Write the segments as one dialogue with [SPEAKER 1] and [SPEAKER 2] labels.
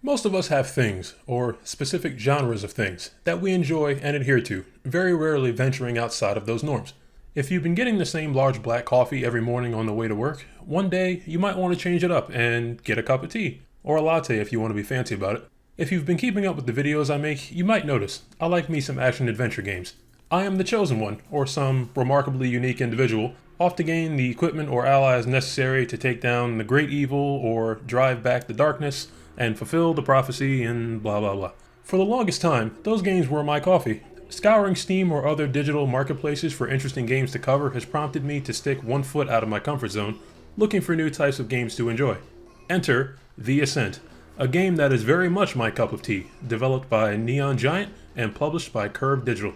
[SPEAKER 1] Most of us have things, or specific genres of things, that we enjoy and adhere to, very rarely venturing outside of those norms. If you've been getting the same large black coffee every morning on the way to work, one day you might want to change it up and get a cup of tea, or a latte if you want to be fancy about it. If you've been keeping up with the videos I make, you might notice I like me some action-adventure games. I am the chosen one, or some remarkably unique individual, off to gain the equipment or allies necessary to take down the great evil or drive back the darkness and fulfill the prophecy and blah blah blah. For the longest time, those games were my coffee. Scouring Steam or other digital marketplaces for interesting games to cover has prompted me to stick one foot out of my comfort zone, looking for new types of games to enjoy. Enter The Ascent, a game that is very much my cup of tea, developed by Neon Giant and published by Curve Digital.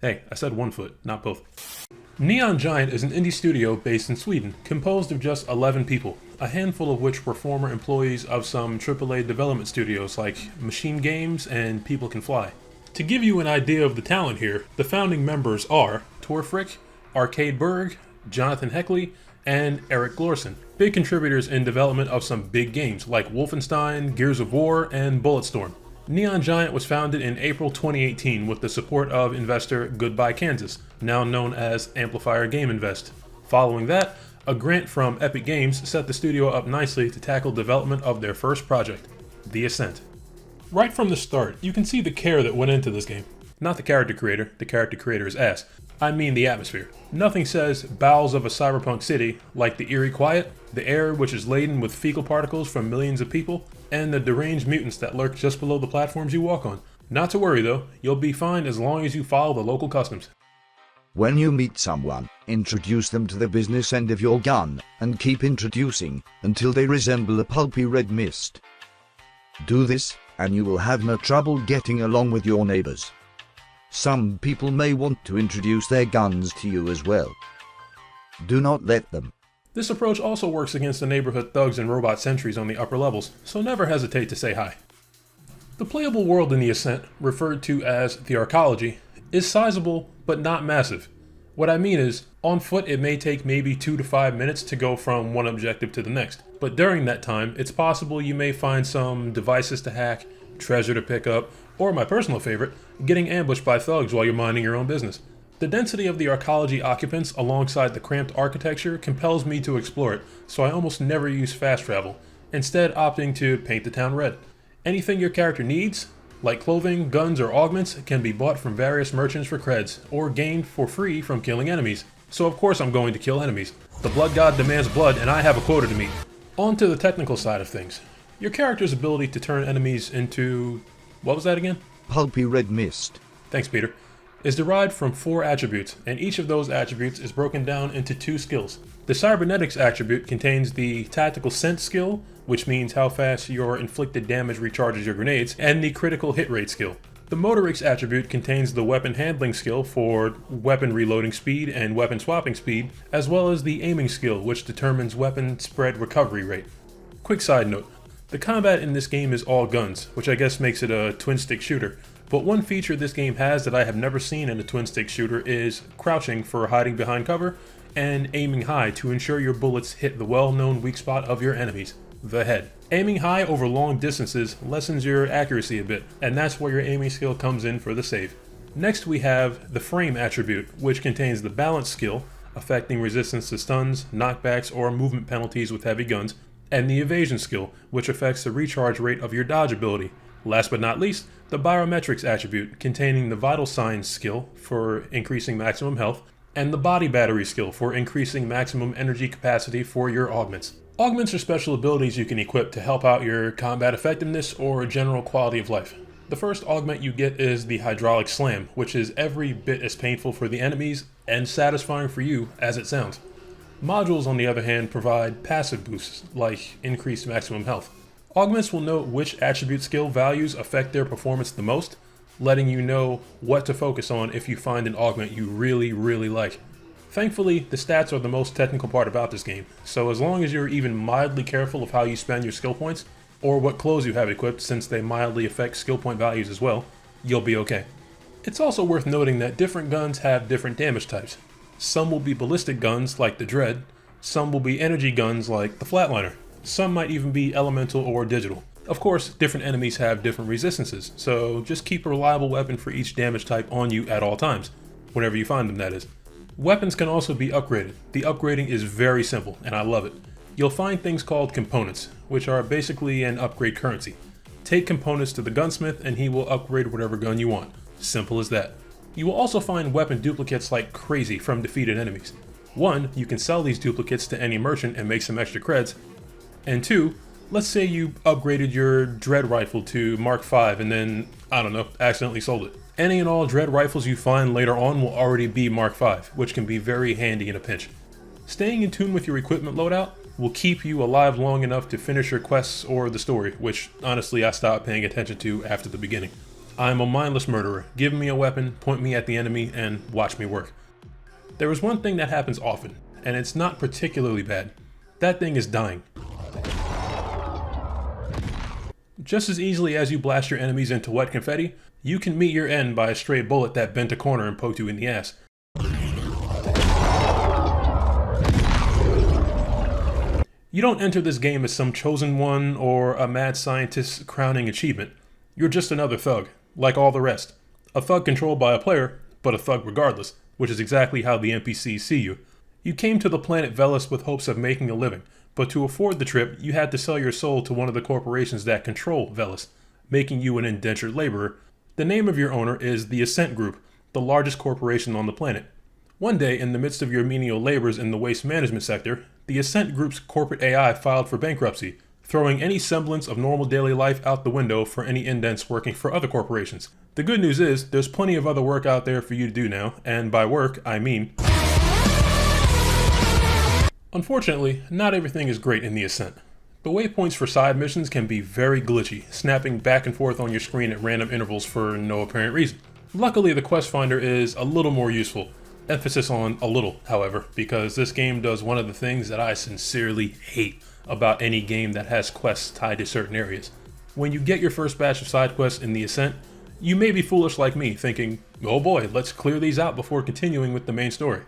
[SPEAKER 1] Hey, I said one foot, not both. Neon Giant is an indie studio based in Sweden, composed of just 11 people, a handful of which were former employees of some AAA development studios like Machine Games and People Can Fly. To give you an idea of the talent here, the founding members are Torfrick, Arcade Berg, Jonathan Heckley, and Eric Glorson, big contributors in development of some big games like Wolfenstein, Gears of War, and Bulletstorm. Neon Giant was founded in April 2018 with the support of investor Goodbye Kansas, now known as Amplifier Game Invest. Following that, a grant from Epic Games set the studio up nicely to tackle development of their first project, The Ascent. Right from the start, you can see the care that went into this game. Not the character creator's ass. I mean the atmosphere. Nothing says bowels of a cyberpunk city like the eerie quiet, the air which is laden with fecal particles from millions of people, and the deranged mutants that lurk just below the platforms you walk on. Not to worry though, you'll be fine as long as you follow the local customs.
[SPEAKER 2] When you meet someone, introduce them to the business end of your gun, and keep introducing, until they resemble a pulpy red mist. Do this, and you will have no trouble getting along with your neighbors. Some people may want to introduce their guns to you as well. Do not let them.
[SPEAKER 1] This approach also works against the neighborhood thugs and robot sentries on the upper levels, so never hesitate to say hi. The playable world in The Ascent, referred to as the Arcology, is sizable but not massive. What I mean is, on foot it may take maybe 2 to 5 minutes to go from one objective to the next, but during that time it's possible you may find some devices to hack, treasure to pick up, or my personal favorite, getting ambushed by thugs while you're minding your own business. The density of the Arcology occupants alongside the cramped architecture compels me to explore it, so I almost never use fast travel, instead opting to paint the town red. Anything your character needs, like clothing, guns, or augments, can be bought from various merchants for creds, or gained for free from killing enemies. So of course I'm going to kill enemies. The blood god demands blood and I have a quota to meet. On to the technical side of things. Your character's ability to turn enemies into... what was that again?
[SPEAKER 2] Pulpy red mist.
[SPEAKER 1] Thanks, Peter. Is derived from 4 attributes, and each of those attributes is broken down into 2 skills. The Cybernetics attribute contains the Tactical Sense skill, which means how fast your inflicted damage recharges your grenades, and the Critical Hit Rate skill. The Motorics attribute contains the Weapon Handling skill for weapon reloading speed and weapon swapping speed, as well as the Aiming skill, which determines weapon spread recovery rate. Quick side note, the combat in this game is all guns, which I guess makes it a twin-stick shooter. But one feature this game has that I have never seen in a twin-stick shooter is crouching for hiding behind cover, and aiming high to ensure your bullets hit the well-known weak spot of your enemies, the head. Aiming high over long distances lessens your accuracy a bit, and that's where your aiming skill comes in for the save. Next we have the Frame attribute, which contains the Balance skill, affecting resistance to stuns, knockbacks, or movement penalties with heavy guns, and the Evasion skill, which affects the recharge rate of your dodge ability. Last but not least, the Biometrics attribute, containing the Vital Signs skill for increasing maximum health, and the Body Battery skill for increasing maximum energy capacity for your augments. Augments are special abilities you can equip to help out your combat effectiveness or general quality of life. The first augment you get is the Hydraulic Slam, which is every bit as painful for the enemies and satisfying for you as it sounds. Modules, on the other hand, provide passive boosts, like increased maximum health. Augments will note which attribute skill values affect their performance the most, letting you know what to focus on if you find an augment you really like. Thankfully, the stats are the most technical part about this game, so as long as you're even mildly careful of how you spend your skill points, or what clothes you have equipped since they mildly affect skill point values as well, you'll be okay. It's also worth noting that different guns have different damage types. Some will be ballistic guns like the Dread, some will be energy guns like the Flatliner. Some might even be elemental or digital. Of course, different enemies have different resistances, so just keep a reliable weapon for each damage type on you at all times, whenever you find them that is. Weapons can also be upgraded. The upgrading is very simple, and I love it. You'll find things called components, which are basically an upgrade currency. Take components to the gunsmith and he will upgrade whatever gun you want. Simple as that. You will also find weapon duplicates like crazy from defeated enemies. 1, you can sell these duplicates to any merchant and make some extra creds. And 2, let's say you upgraded your Dread rifle to Mark V and then, I don't know, accidentally sold it. Any and all Dread rifles you find later on will already be Mark V, which can be very handy in a pinch. Staying in tune with your equipment loadout will keep you alive long enough to finish your quests or the story, which honestly I stopped paying attention to after the beginning. I'm a mindless murderer. Give me a weapon, point me at the enemy, and watch me work. There is one thing that happens often, and it's not particularly bad. That thing is dying. Just as easily as you blast your enemies into wet confetti, you can meet your end by a stray bullet that bent a corner and poked you in the ass. You don't enter this game as some chosen one or a mad scientist's crowning achievement. You're just another thug, like all the rest. A thug controlled by a player, but a thug regardless, which is exactly how the NPCs see you. You came to the planet Velis with hopes of making a living, but to afford the trip, you had to sell your soul to one of the corporations that control Velis, making you an indentured laborer. The name of your owner is the Ascent Group, the largest corporation on the planet. One day, in the midst of your menial labors in the waste management sector, the Ascent Group's corporate AI filed for bankruptcy, throwing any semblance of normal daily life out the window for any indents working for other corporations. The good news is, there's plenty of other work out there for you to do now, and by work, I mean... Unfortunately, not everything is great in the Ascent. The waypoints for side missions can be very glitchy, snapping back and forth on your screen at random intervals for no apparent reason. Luckily, the quest finder is a little more useful. Emphasis on a little, however, because this game does one of the things that I sincerely hate about any game that has quests tied to certain areas. When you get your first batch of side quests in the Ascent, you may be foolish like me, thinking, oh boy, let's clear these out before continuing with the main story.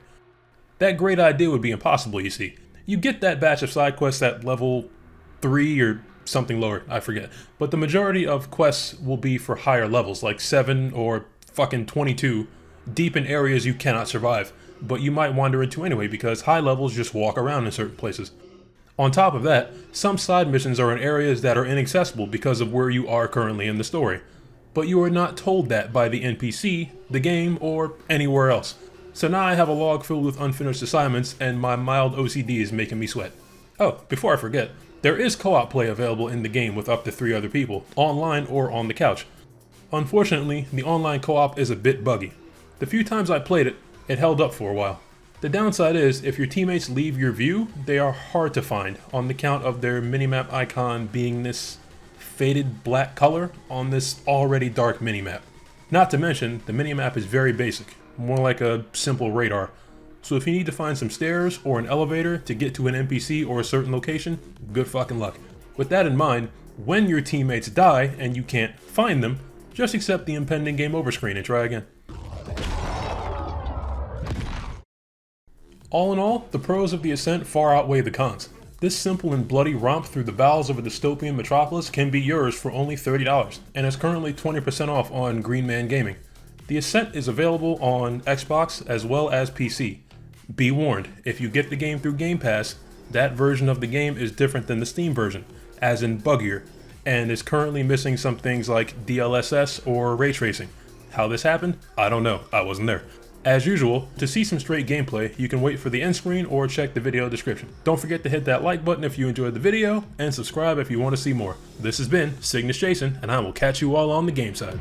[SPEAKER 1] That great idea would be impossible, you see. You get that batch of side quests at level 3 or something lower, I forget. But the majority of quests will be for higher levels, like 7 or fucking 22, deep in areas you cannot survive. But you might wander into anyway because high levels just walk around in certain places. On top of that, some side missions are in areas that are inaccessible because of where you are currently in the story. But you are not told that by the NPC, the game, or anywhere else. So now I have a log filled with unfinished assignments and my mild OCD is making me sweat. Oh, before I forget, there is co-op play available in the game with up to 3 other people, online or on the couch. Unfortunately, the online co-op is a bit buggy. The few times I played it, it held up for a while. The downside is, if your teammates leave your view, they are hard to find on the count of their minimap icon being this faded black color on this already dark minimap. Not to mention, the minimap is very basic, more like a simple radar. So if you need to find some stairs or an elevator to get to an NPC or a certain location, good fucking luck. With that in mind, when your teammates die and you can't find them, just accept the impending game over screen and try again. All in all, the pros of the Ascent far outweigh the cons. This simple and bloody romp through the bowels of a dystopian metropolis can be yours for only $30, and is currently 20% off on Green Man Gaming. The Ascent is available on Xbox as well as PC. Be warned, if you get the game through Game Pass, that version of the game is different than the Steam version, as in buggier, and is currently missing some things like DLSS or ray tracing. How this happened? I don't know, I wasn't there. As usual, to see some straight gameplay, you can wait for the end screen or check the video description. Don't forget to hit that like button if you enjoyed the video, and subscribe if you want to see more. This has been Cygnus Jason, and I will catch you all on the game side.